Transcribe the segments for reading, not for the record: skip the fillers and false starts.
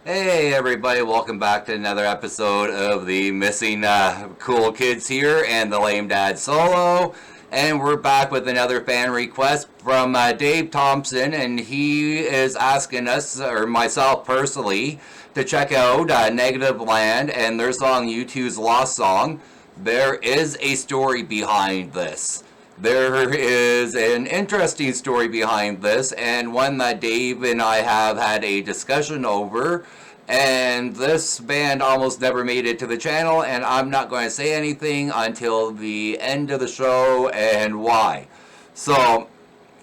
Hey everybody, welcome back to another episode of the Missing Cool Kids here and the Lame Dad Solo. And we're back with another fan request from Dave Thompson, and he is asking us, or myself personally, to check out Negativland and their song U2's Lost Song. There is a story behind this. There is an interesting story behind this, and one that Dave and I have had a discussion over. And this band almost never made it to the channel, and I'm not going to say anything until the end of the show and why. So,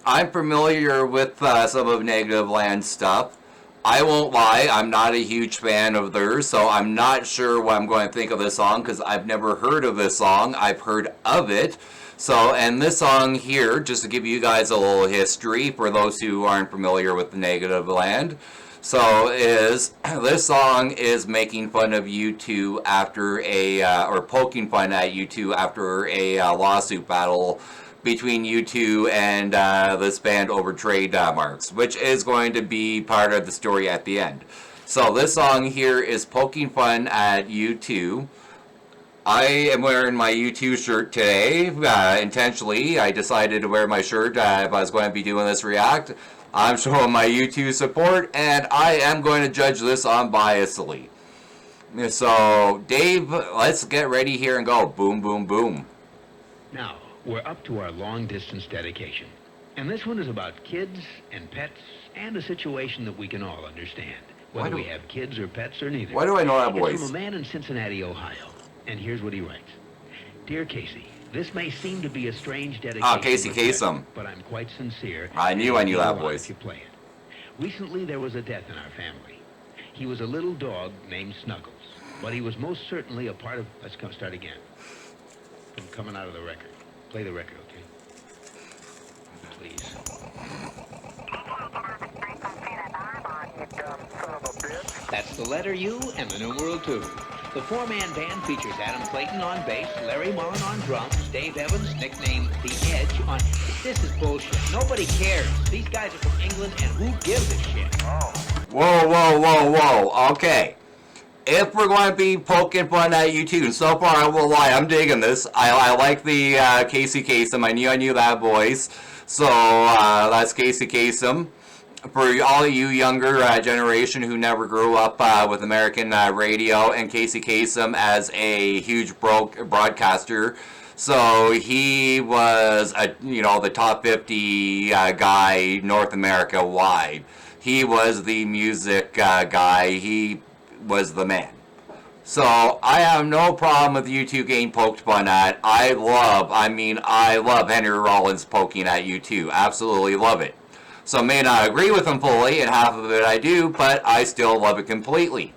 I'm familiar with some of Negativland stuff. I won't lie, I'm not a huge fan of theirs, so I'm not sure what I'm going to think of this song because I've never heard of this song. I've heard of it. So, and this song here, just to give you guys a little history for those who aren't familiar with the Negativland. So, this song is making fun of U2 after or poking fun at U2 after a lawsuit battle between U2 and this band over trademarks, which is going to be part of the story at the end. So this song here is poking fun at U2. I am wearing my U2 shirt today, intentionally. I decided to wear my shirt if I was going to be doing this react. I'm showing my U2 support, and I am going to judge this unbiasedly. So, Dave, let's get ready here and go. Boom, boom, boom. Now, we're up to our long-distance dedication. And this one is about kids and pets and a situation that we can all understand. Whether we have kids or pets or neither. Why do I know that voice? It's from a man in Cincinnati, Ohio. And here's what he writes. Dear Casey, this may seem to be a strange dedication. Ah, Casey Kasem. But I'm quite sincere. I knew that voice. You play it. Recently, there was a death in our family. He was a little dog named Snuggles. But he was most certainly a part of... Let's start again. From coming out of the record. Play the record, okay? Please. That's the letter U and the numeral 2. The four-man band features Adam Clayton on bass, Larry Mullen on drums, Dave Evans, nicknamed The Edge, on... This is bullshit. Nobody cares. These guys are from England, and who gives a shit? Oh. Whoa, whoa, whoa, whoa. Okay. If we're going to be poking fun at U2, so far I will lie, I'm digging this. I like the Casey Kasem. I knew that voice. So that's Casey Kasem. For all of you younger generation who never grew up with American radio, and Casey Kasem as a huge broadcaster. So he was, the top 50 guy North America wide. He was the music guy. He was the man. So I have no problem with U2 getting poked fun at. I love Henry Rollins poking at U2. Absolutely love it. So I may not agree with him fully, and half of it I do, but I still love it completely.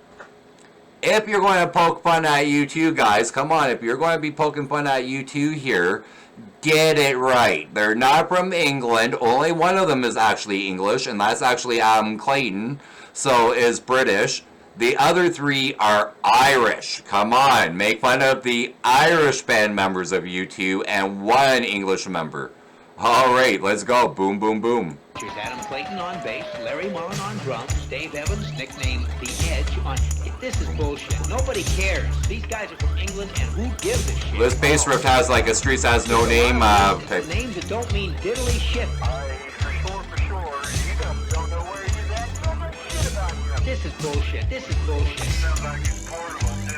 If you're going to poke fun at U2, guys, come on, if you're going to be poking fun at U2 here, get it right. They're not from England. Only one of them is actually English, and that's actually Adam Clayton, so is British. The other three are Irish. Come on, make fun of the Irish band members of U2 and one English member. Alright, let's go. Boom, boom, boom. Here's Adam Clayton on bass, Larry Mullen on drums, Dave Evans, nicknamed The Edge, on... This is bullshit. Nobody cares. These guys are from England, and who gives a shit? This bass riff has like a Streets Has No Name. Names that don't mean diddly shit. For sure. You don't know where he's at. You don't know shit about him. This is bullshit. This is bullshit. Sounds like it's portable, too.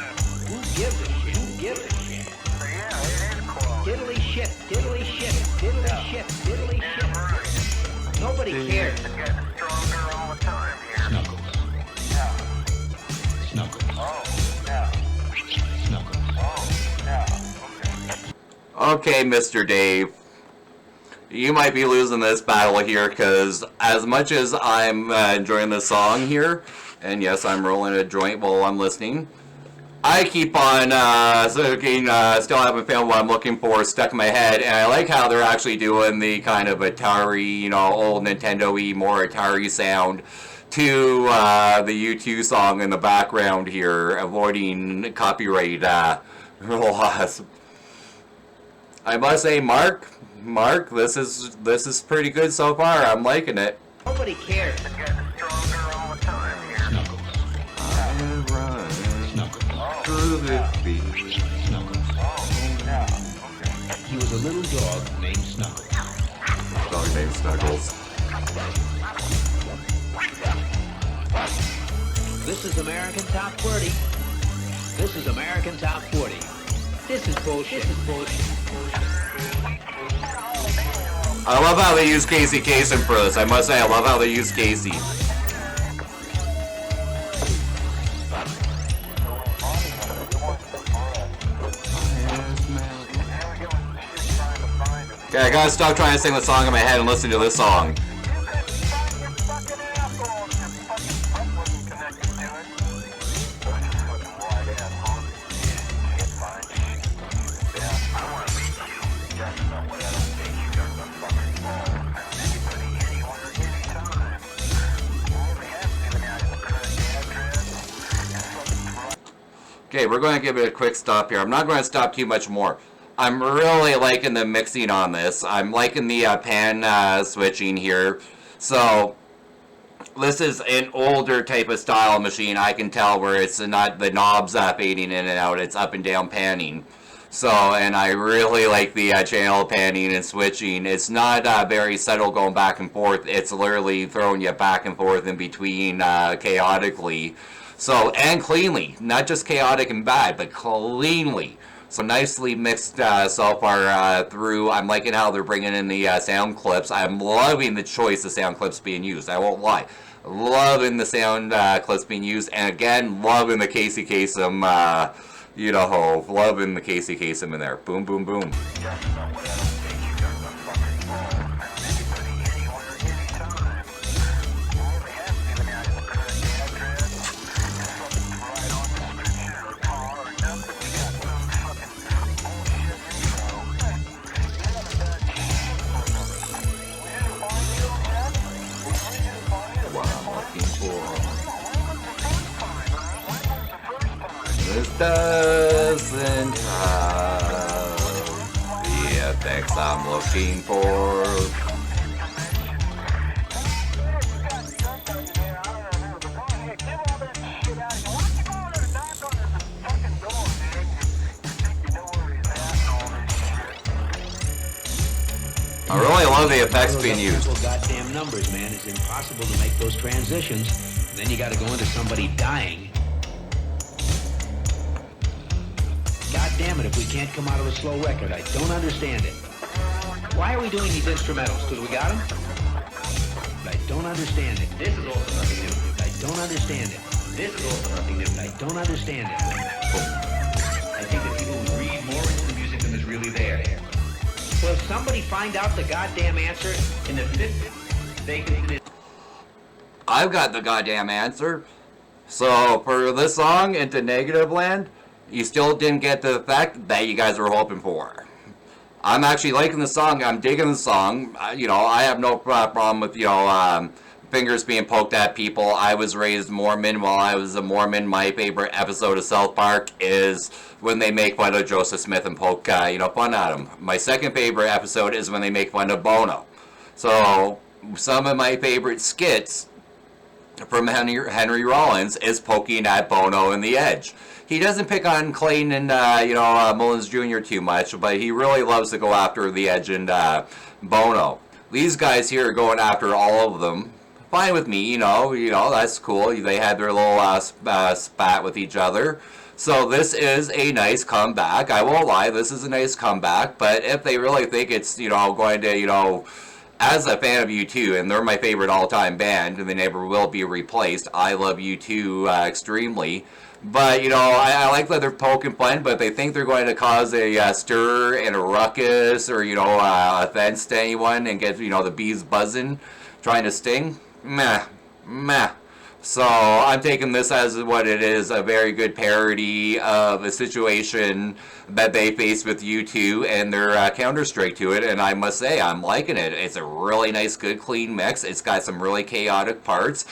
Who gives a shit? Who gives a shit? So yeah, it is close. Diddly shit. Diddly shit. Diddly shit. Diddly shit. Right. Nobody cares. It's getting stronger all the time here. Snuggles. Yeah. Snuggles. Oh, yeah. Snuggles. Oh, yeah. Okay, Mr. Dave. You might be losing this battle here, because as much as I'm enjoying this song here, and yes, I'm rolling a joint while I'm listening, I keep on still haven't found what I'm looking for stuck in my head, and I like how they're actually doing the kind of Atari, old Nintendo-y, more Atari sound to the U2 song in the background here, avoiding copyright laws. I must say, Mark, this is pretty good so far. I'm liking it. Nobody cares. It's getting stronger all the time here. Snuggles. Snuggles. Oh, yeah. Okay. He was a little dog named Snuggles. Dog named Snuggles. This is American Top 40. This is American Top 40. This is bullshit. This is bullshit. I love how they use Casey Kasem for this. I must say, I love how they use Casey. Okay, I gotta stop trying to sing the song in my head and listen to this song. Okay, we're going to give it a quick stop here. I'm not going to stop too much more. I'm really liking the mixing on this. I'm liking the pan switching here. So, this is an older type of style machine. I can tell where it's not the knobs fading in and out. It's up and down panning. So, and I really like the channel panning and switching. It's not very subtle going back and forth. It's literally throwing you back and forth in between chaotically. So, and cleanly. Not just chaotic and bad, but cleanly. So nicely mixed so far through. I'm liking how they're bringing in the sound clips. I'm loving the choice of sound clips being used. I won't lie. Loving the sound clips being used. And again, loving the Casey Kasem, loving the Casey Kasem in there. Boom, boom, boom. This doesn't have the effects I'm looking for. I really love the effects being used. Goddamn numbers, man. It's impossible to make those transitions. And then you got to go into somebody dying. God damn it, if we can't come out of a slow record, I don't understand it. Why are we doing these instrumentals? Because we got them? But I don't understand it. This is also nothing new. I don't understand it. This is also nothing new. I don't understand it. I think that people would read more into the music than is really there. Well, if somebody find out the goddamn answer in the 50s, they can... I've got the goddamn answer. So, for this song, into Negativland, you still didn't get the effect that you guys were hoping for. I'm actually liking the song. I'm digging the song. I have no problem with, fingers being poked at people. I was raised Mormon. While I was a Mormon, my favorite episode of South Park is when they make fun of Joseph Smith and poke, fun at him. My second favorite episode is when they make fun of Bono. So, some of my favorite skits from Henry Rollins is poking at Bono and the Edge. He doesn't pick on Clayton and, Mullins Jr. too much, but he really loves to go after the Edge and Bono. These guys here are going after all of them. Fine with me, that's cool. They had their little spat with each other. So this is a nice comeback. I won't lie, this is a nice comeback, but if they really think it's, going to, as a fan of U2, and they're my favorite all-time band, and they never will be replaced, I love U2 extremely. But, I like that they're poking fun, but they think they're going to cause a stir and a ruckus or, offense to anyone and get, the bees buzzing, trying to sting. Meh. So, I'm taking this as what it is, a very good parody of a situation that they faced with U2 and their counter-strike to it, and I must say, I'm liking it. It's a really nice, good, clean mix. It's got some really chaotic parts.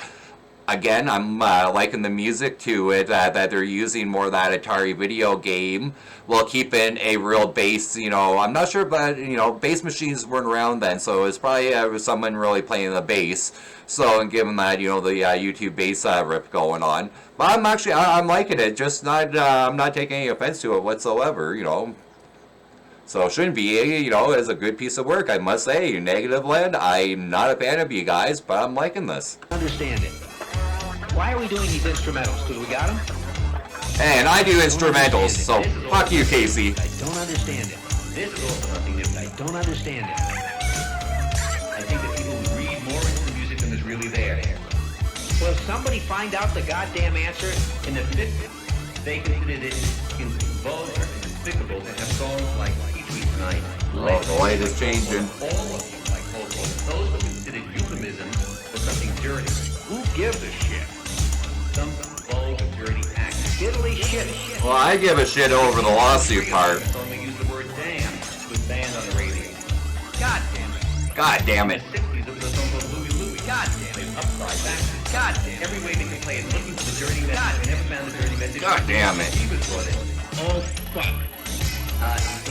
again, I'm liking the music to it, that they're using more of that Atari video game while keeping a real bass, I'm not sure, but, bass machines weren't around then, so it's probably someone really playing the bass, so, and giving that, the YouTube bass riff going on. But I'm liking it, just not, I'm not taking any offense to it whatsoever, So it shouldn't be, it's a good piece of work, I must say. Negativland, I'm not a fan of you guys, but I'm liking this. Understand it. Why are we doing these instrumentals? Because we got them? And I do instrumentals, so fuck you, Casey. I don't understand it. This is also nothing new. I don't understand it. I think that people read more into the music than is really there. Will somebody find out the goddamn answer? In the 50s, they considered it vulgar and despicable to have songs like U2's Tonight. Oh, the light is changing. All of them, like those were considered euphemisms for something dirty. Who gives a shit? Some vulgar, dirty act. Diddly shit. Well, I give a shit over the lawsuit part. So they use the word damn was banned on the radio. God damn it. God damn it. In the 60s, there was a song called Louie Louie. God damn it. Upside backwards. God damn it. Every way they could play it, looking for the dirty message. They never found the dirty message. God damn it. He was brought in. Oh, fuck.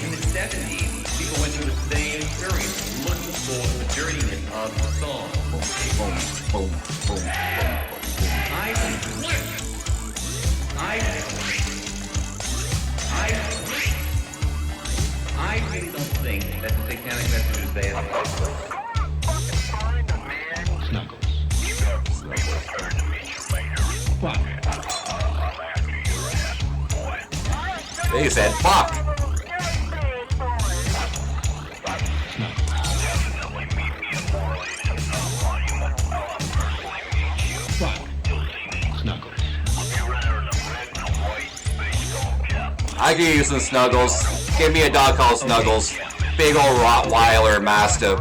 In the 70s, people went through the same experience, looking for the dirtiness of the song. Boom, boom, boom, boom. I really don't think that the satanic message is bad. Snuggles. Fuck. They said fuck. I could use some Snuggles. Give me a dog called Snuggles. Big old Rottweiler Mastiff.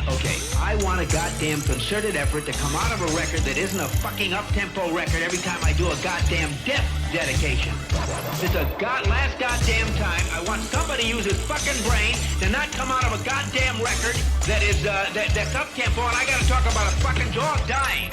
Okay, I want a goddamn concerted effort to come out of a record that isn't a fucking up-tempo record every time I do a goddamn death dedication. It's a last goddamn time I want somebody to use his fucking brain to not come out of a goddamn record that is, that's up-tempo, and I gotta talk about a fucking dog dying.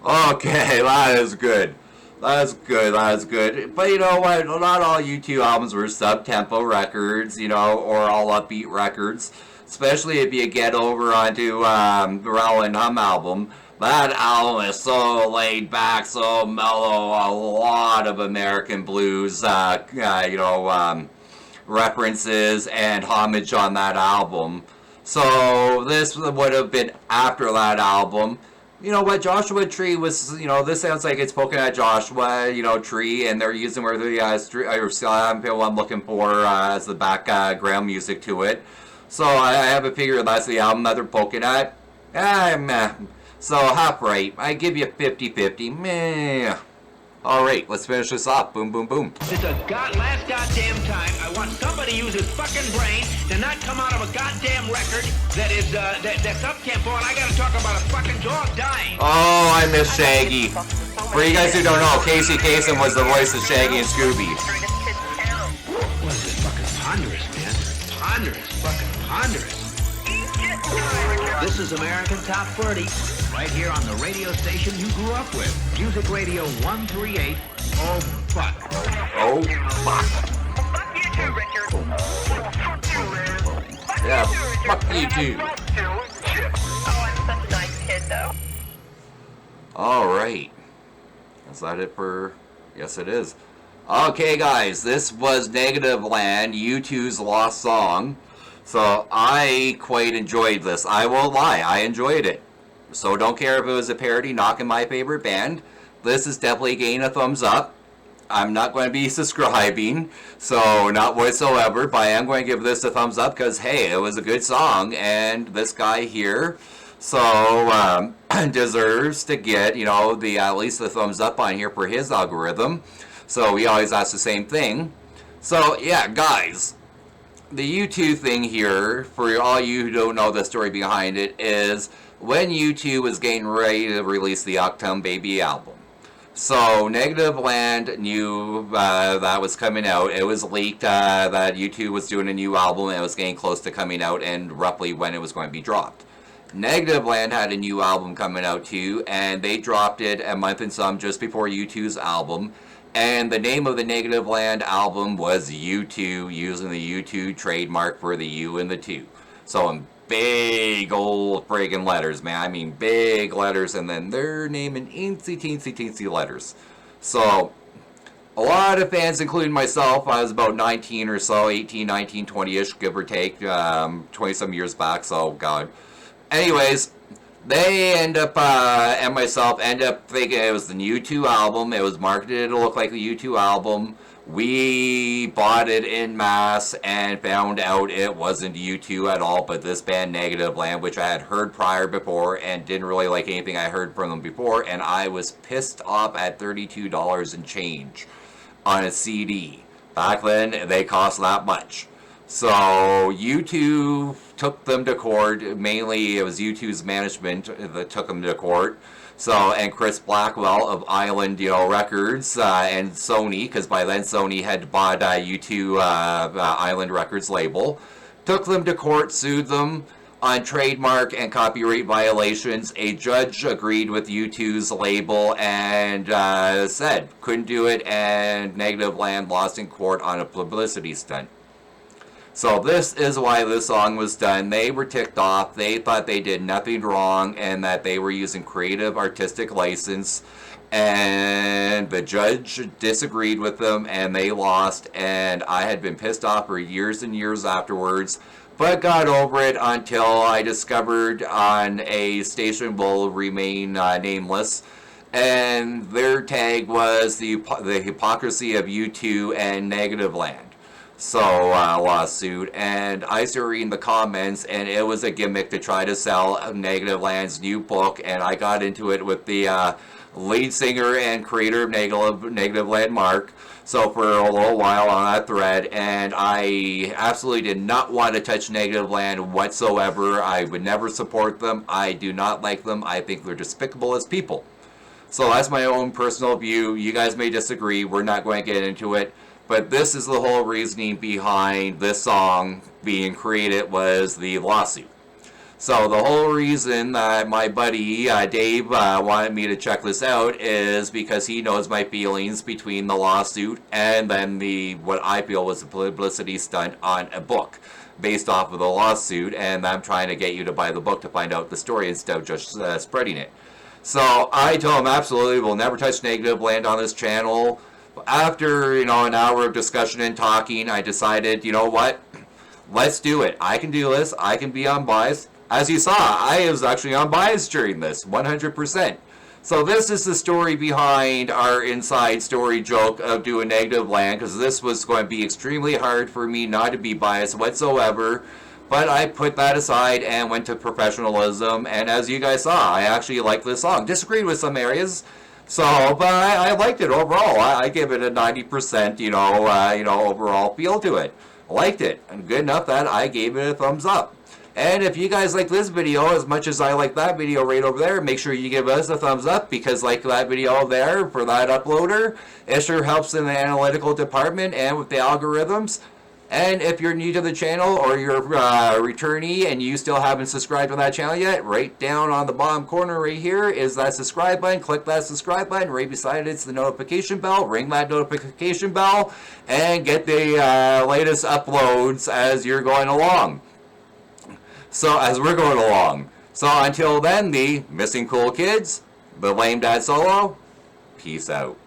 Okay, that is good. That's good. But you know what? Not all U2 albums were sub-tempo records, or all upbeat records. Especially if you get over onto the Rattle and Hum album. That album is so laid back, so mellow. A lot of American blues, references and homage on that album. So this would have been after that album. You know what, Joshua Tree was, this sounds like it's poking at Joshua, Tree, and they're using where the I'm looking for as the background music to it. So I have a figure that's the album that they're poking at. Meh. So half right. I give you 50-50. Meh. Alright, let's finish this off. Boom, boom, boom. It's a last goddamn time I want somebody to use his fucking brain to not come out of a goddamn record that is, that's up-tempo, and I gotta talk about a fucking dog dying. Oh, I miss Shaggy. For you guys who don't know, Casey Kasem was the voice of Shaggy and Scooby. What is this fucking ponderous, man? Ponderous, fucking ponderous. This is American Top 30, right here on the radio station you grew up with. Music Radio 138. Oh, fuck. Oh, fuck. Fuck you too, Richard. Fuck you, Liz. Yeah, fuck you too. Oh, I'm such a nice kid, though. Alright. Is that it for... Yes, it is. Okay, guys, this was Negativland, U2's Lost Song. So, I quite enjoyed this. I won't lie, I enjoyed it. So, don't care if it was a parody knocking my favorite band. This is definitely getting a thumbs up. I'm not going to be subscribing, so not whatsoever, but I am going to give this a thumbs up because, hey, it was a good song, and this guy here, so, deserves to get, the at least the thumbs up on here for his algorithm. So, we always ask the same thing. So, yeah, guys, the U2 thing here, for all you who don't know the story behind it, is when U2 was getting ready to release the Achtung Baby album. So Negativland knew that was coming out. It was leaked that U2 was doing a new album and it was getting close to coming out and roughly when it was going to be dropped. Negativland had a new album coming out too, and they dropped it a month and some just before U2's album. And the name of the Negativland album was U2, using the U2 trademark for the U and the 2. So in big old friggin' letters, man. I mean big letters, and then their name in teensy letters. So a lot of fans, including myself, I was about 19 or so, 18, 19, 20-ish, give or take, 20-some years back, so God. Anyways, they end up, and myself, end up thinking it was the U2 album. It was marketed to look like the U2 album. We bought it in mass and found out it wasn't U2 at all, but this band Negativland, which I had heard prior before and didn't really like anything I heard from them before, and I was pissed off at $32 and change on a CD. Back then, they cost that much. So U2 took them to court. Mainly, it was U2's management that took them to court. So, and Chris Blackwell of Island, Records and Sony, because by then Sony had bought U2 Island Records label, took them to court, sued them on trademark and copyright violations. A judge agreed with U2's label and said couldn't do it, and Negativland lost in court on a publicity stunt. So this is why this song was done. They were ticked off. They thought they did nothing wrong and that they were using creative artistic license. And the judge disagreed with them and they lost. And I had been pissed off for years and years afterwards, but got over it until I discovered on a station will remain nameless. And their tag was the hypocrisy of U2 and Negativland. So, lawsuit, and I started reading the comments, and it was a gimmick to try to sell Negativland's new book, and I got into it with the lead singer and creator of Negativland, Mark, so for a little while on that thread, and I absolutely did not want to touch Negativland whatsoever. I would never support them. I do not like them. I think they're despicable as people. So that's my own personal view. You guys may disagree. We're not going to get into it. But this is the whole reasoning behind this song being created was the lawsuit. So the whole reason that my buddy Dave wanted me to check this out is because he knows my feelings between the lawsuit and then what I feel was a publicity stunt on a book based off of the lawsuit, and I'm trying to get you to buy the book to find out the story instead of just spreading it. So I told him absolutely we'll never touch Negativland on this channel. After, an hour of discussion and talking, I decided, you know what? Let's do it. I can do this. I can be unbiased. As you saw, I was actually unbiased during this, 100%. So this is the story behind our inside story joke of doing Negativland, because this was going to be extremely hard for me not to be biased whatsoever. But I put that aside and went to professionalism, and as you guys saw, I actually liked this song. Disagreed with some areas. So, but I liked it overall. I give it a 90%, overall feel to it. I liked it, and good enough that I gave it a thumbs up. And if you guys like this video as much as I like that video right over there, make sure you give us a thumbs up, because like that video there for that uploader, it sure helps in the analytical department and with the algorithms. And if you're new to the channel or you're a returnee and you still haven't subscribed to that channel yet, right down on the bottom corner right here is that subscribe button. Click that subscribe button. Right beside it's the notification bell. Ring that notification bell and get the latest uploads as you're going along. So as we're going along. So until then, the Missing Cool Kids, the Lame Dad Solo, peace out.